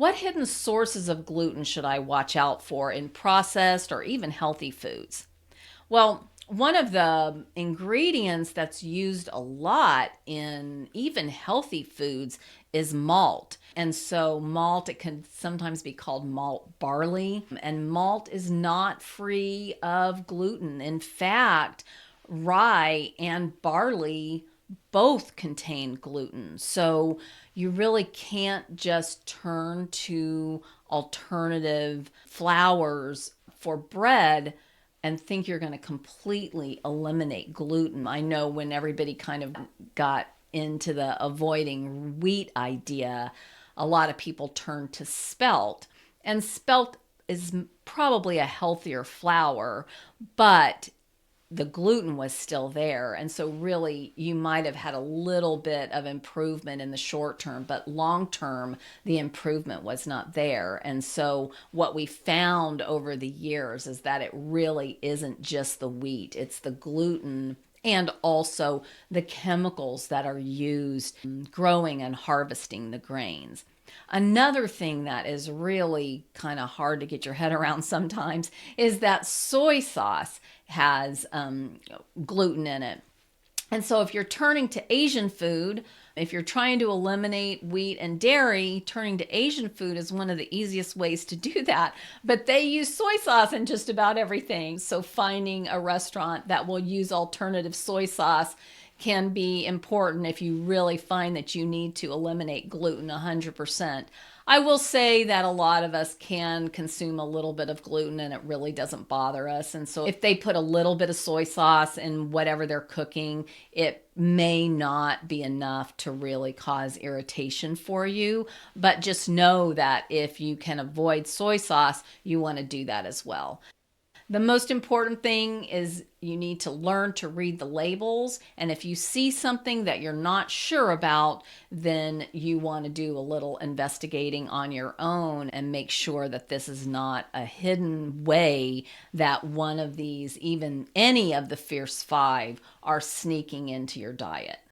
What hidden sources of gluten should I watch out for in processed or even healthy foods? Well, one of the ingredients that's used a lot in even healthy foods is malt. And so, malt, it can sometimes be called malt barley, and malt is not free of gluten. In fact, rye and barley both contain gluten. So you really can't just turn to alternative flours for bread and think you're going to completely eliminate gluten. I know when everybody kind of got into the avoiding wheat idea, a lot of people turned to spelt. And spelt is probably a healthier flour, but the gluten was still there. And so, really, you might have had a little bit of improvement in the short term, but long term, the improvement was not there. And so, what we found over the years is that it really isn't just the wheat, it's the gluten and also the chemicals that are used in growing and harvesting the grains. Another thing that is really kind of hard to get your head around sometimes is that soy sauce has gluten in it. And so, if you're turning to Asian food, if you're trying to eliminate wheat and dairy, turning to Asian food is one of the easiest ways to do that. But they use soy sauce in just about everything. So, finding a restaurant that will use alternative soy sauce can be important if you really find that you need to eliminate gluten 100%. I will say that a lot of us can consume a little bit of gluten and it really doesn't bother us. And so if they put a little bit of soy sauce in whatever they're cooking, it may not be enough to really cause irritation for you. But just know that if you can avoid soy sauce, you want to do that as well. The most important thing is you need to learn to read the labels. And if you see something that you're not sure about, then you want to do a little investigating on your own and make sure that this is not a hidden way that one of these, even any of the Fierce Five, are sneaking into your diet.